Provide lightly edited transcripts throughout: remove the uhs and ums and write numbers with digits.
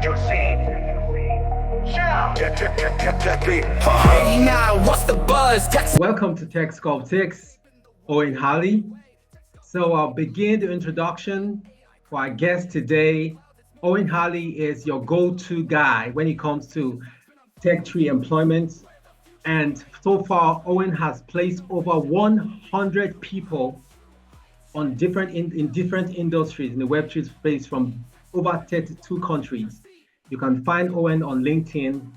you see. Hey now, what's the buzz? Welcome to TechSculpTics, Owen Healy. So I'll begin the introduction for our guest today. Owen Healy is your go-to guy when it comes to tech tree employment. And so far, Owen has placed over 100 people on different in different industries in the Web3 space from over 32 countries. You can find Owen on LinkedIn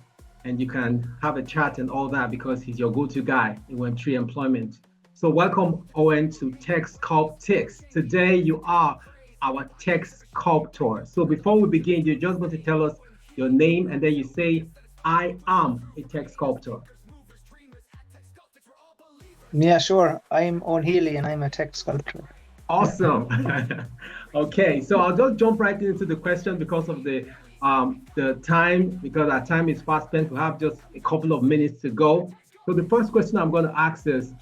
and you can have a chat and all that because he's your go-to guy in Web3 employment. So welcome, Owen, to TechSculpTics. Today you are our tech sculptor. So before we begin, you're just going to tell us your name and then you say, I am a tech sculptor. Yeah, sure. I'm Owen Healy and I'm a tech sculptor. Awesome. Okay, so I'll just jump right into the question because of the time, because our time is fast spent. We have just a couple of minutes to go. So the first question I'm going to ask is,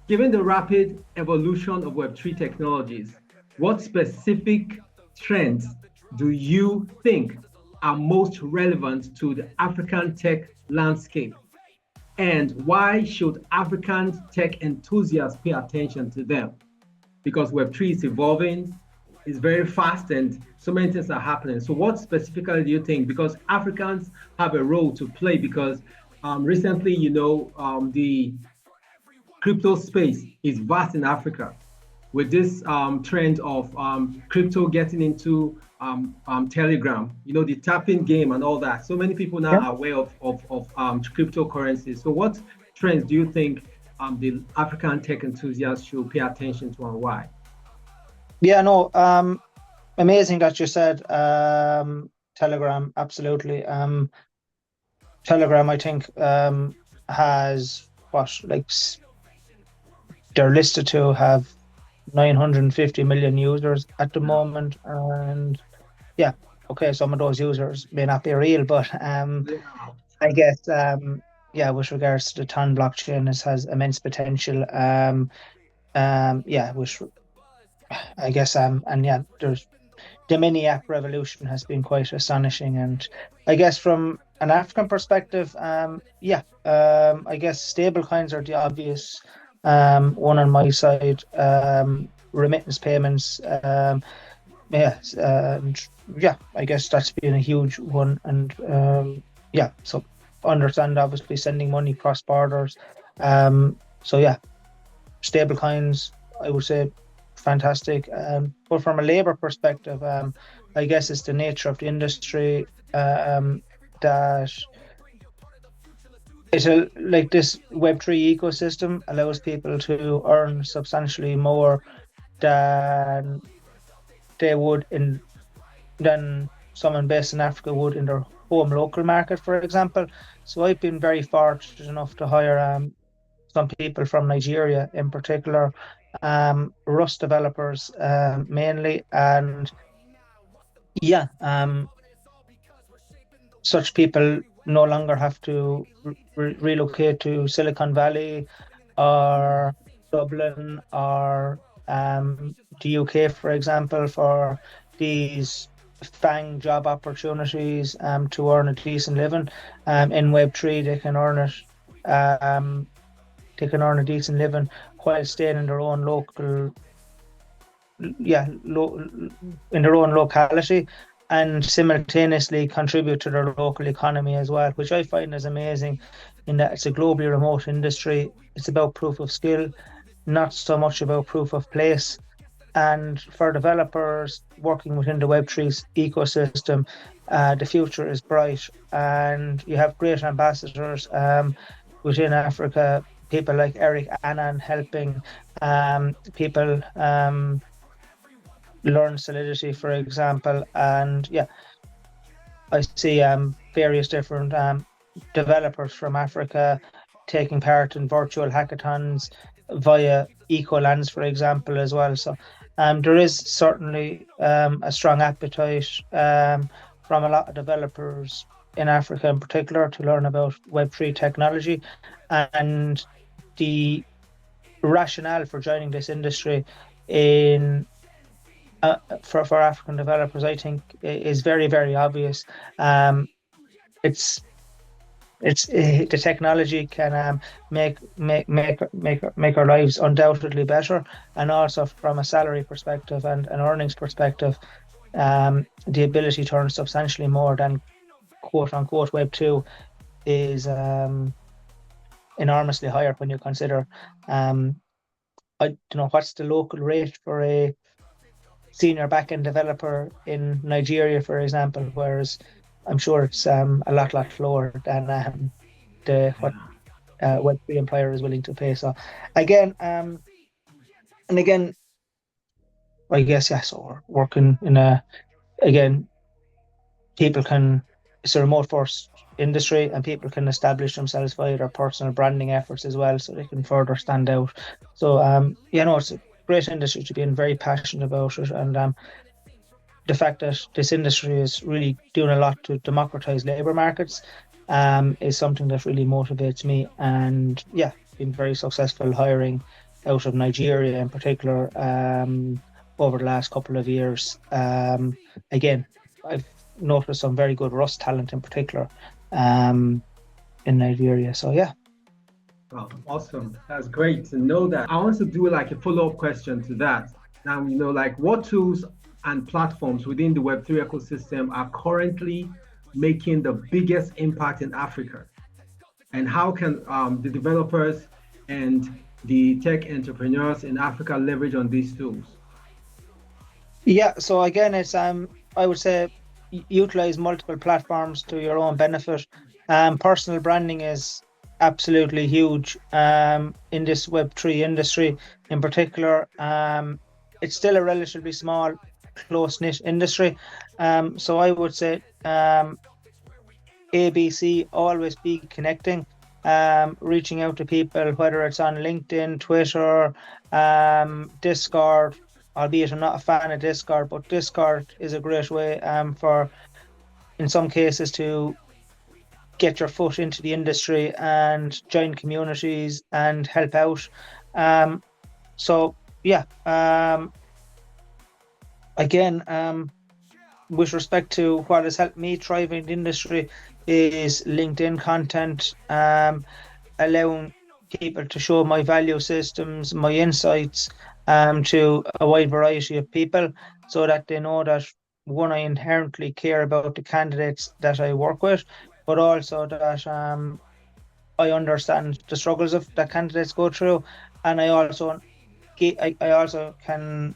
given the rapid evolution of Web3 technologies, what specific trends do you think are most relevant to the African tech landscape? And why should African tech enthusiasts pay attention to them? Because Web3 is evolving, it's very fast, and so many things are happening. So what specifically do you think? Because Africans have a role to play because recently, the crypto space is vast in Africa with this trend of crypto getting into Telegram, the tapping game and all that. So many people now are aware of cryptocurrencies. So what trends do you think the African tech enthusiasts should pay attention to and why? Yeah, no, amazing that you said Telegram, absolutely. Telegram, I think, has they're listed to have 950 million users at the moment. And yeah, okay, some of those users may not be real, but I guess, with regards to the TON blockchain, this has immense potential. Which I guess, there's the mini app revolution has been quite astonishing. And I guess from an African perspective, I guess stable coins are the obvious one on my side. Remittance payments, I guess that's been a huge one. And so understand obviously sending money cross borders. Stable coins, I would say, fantastic. But from a labor perspective, I guess it's the nature of the industry that it's like this Web3 ecosystem allows people to earn substantially more than they would than someone based in Africa would in their home local market, for example. So I've been very fortunate enough to hire some people from Nigeria in particular, Rust developers mainly, and such people no longer have to relocate to Silicon Valley or Dublin or the UK, for example, for these FANG job opportunities to earn a decent living. In Web3, they can earn it. They can earn a decent living while staying in their own in their own locality, and simultaneously contribute to their local economy as well, which I find is amazing in that it's a globally remote industry. It's about proof of skill, not so much about proof of place. And for developers working within the Web3 ecosystem, the future is bright, and you have great ambassadors within Africa, people like Eric Annan helping people learn Solidity, for example. And I see various different developers from Africa taking part in virtual hackathons via Ecolands, for example, as well. So there is certainly a strong appetite from a lot of developers in Africa in particular to learn about Web3 technology. And the rationale for joining this industry in for African developers, I think, is very, very obvious. It's the technology can make our lives undoubtedly better, and also from a salary perspective and an earnings perspective, the ability to earn substantially more than quote unquote Web2 is enormously higher when you consider I don't know what's the local rate for a senior backend developer in Nigeria, for example, whereas I'm sure it's a lot lower than what Web3 employer is willing to pay. So again, and again, I guess so we're working in it's a remote first industry, and people can establish themselves via their personal branding efforts as well, so they can further stand out. So it's a great industry to be in, very passionate about it, and the fact that this industry is really doing a lot to democratize labor markets is something that really motivates me. And been very successful hiring out of Nigeria in particular over the last couple of years. Again, I've noticed some very good Rust talent in particular in Nigeria. So Oh, awesome. That's great to know that. I want to do like a follow-up question to that. Now, like what tools and platforms within the Web3 ecosystem are currently making the biggest impact in Africa? And how can the developers and the tech entrepreneurs in Africa leverage on these tools? Yeah, so again, it's I would say utilize multiple platforms to your own benefit. Personal branding is absolutely huge in this Web3 industry in particular. It's still a relatively small, close-knit industry. So I would say ABC, always be connecting, reaching out to people, whether it's on LinkedIn, Twitter, Discord, albeit I'm not a fan of Discord, but Discord is a great way for, in some cases, to get your foot into the industry and join communities and help out. Again, with respect to what has helped me thrive in the industry is LinkedIn content, allowing people to show my value systems, my insights to a wide variety of people, so that they know that, one, I inherently care about the candidates that I work with, but also that I understand the struggles that candidates go through, and I also can,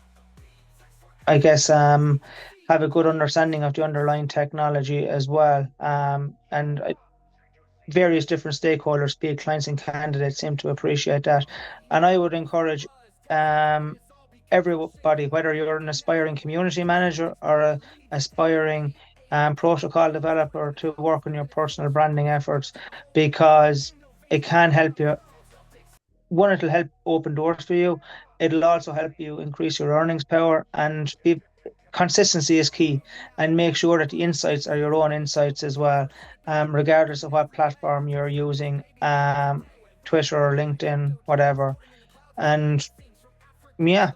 I guess, have a good understanding of the underlying technology as well. Various different stakeholders, be it clients and candidates, seem to appreciate that. And I would encourage everybody, whether you're an aspiring community manager or an aspiring protocol developer, to work on your personal branding efforts, because it can help you. One, it'll help open doors for you. It'll also help you increase your earnings power, and consistency is key, and make sure that the insights are your own insights as well, regardless of what platform you're using, Twitter or LinkedIn, whatever. And be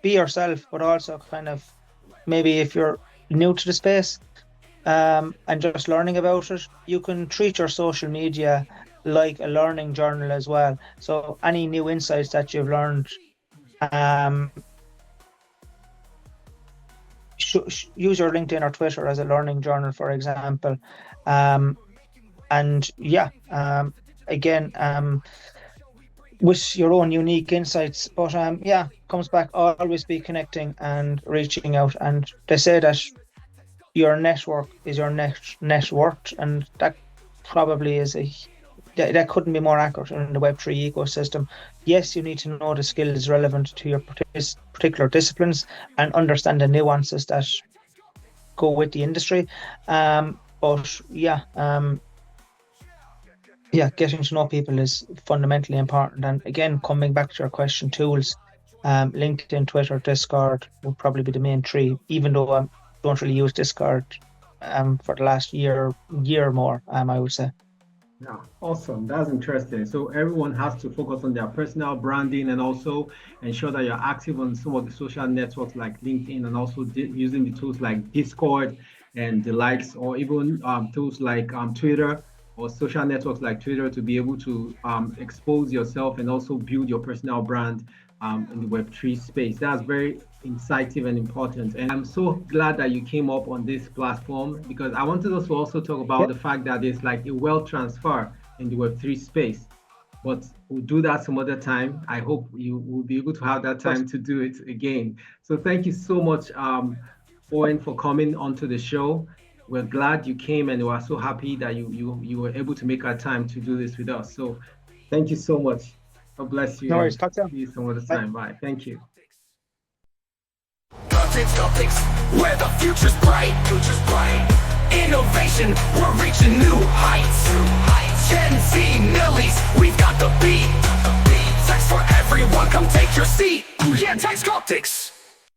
yourself, but also kind of, maybe if you're new to the space and just learning about it, you can treat your social media like a learning journal as well. So any new insights that you've learned, use your LinkedIn or Twitter as a learning journal, for example. Again, with your own unique insights, but comes back, always be connecting and reaching out. And they say that your network is your net worth, and that probably is that couldn't be more accurate in the Web3 ecosystem. Yes, you need to know the skills relevant to your particular disciplines and understand the nuances that go with the industry. Getting to know people is fundamentally important. And again, coming back to your question, tools, LinkedIn, Twitter, Discord would probably be the main three, even though I don't really use Discord for the last year more, I would say. Yeah, awesome. That's interesting. So everyone has to focus on their personal branding and also ensure that you're active on some of the social networks like LinkedIn and also using the tools like Discord and the likes, or even tools like Twitter or social networks like Twitter to be able to expose yourself and also build your personal brand in the Web3 space. That's very insightful and important. And I'm so glad that you came up on this platform because I wanted us to also talk about the fact that there's like a wealth transfer in the Web3 space. But we'll do that some other time. I hope you will be able to have that time to do it again. So thank you so much, Owen, for coming onto the show. We're glad you came and we are so happy that you were able to make our time to do this with us. So thank you so much. God bless you. No worries. Talk to you. See you some other time. Bye. Thank you. TechSculpTics, where the future's bright. Innovation, we're reaching new heights. Gen Z millies, we've got the beat. Text for everyone, come take your seat. Yeah, TechSculpTics.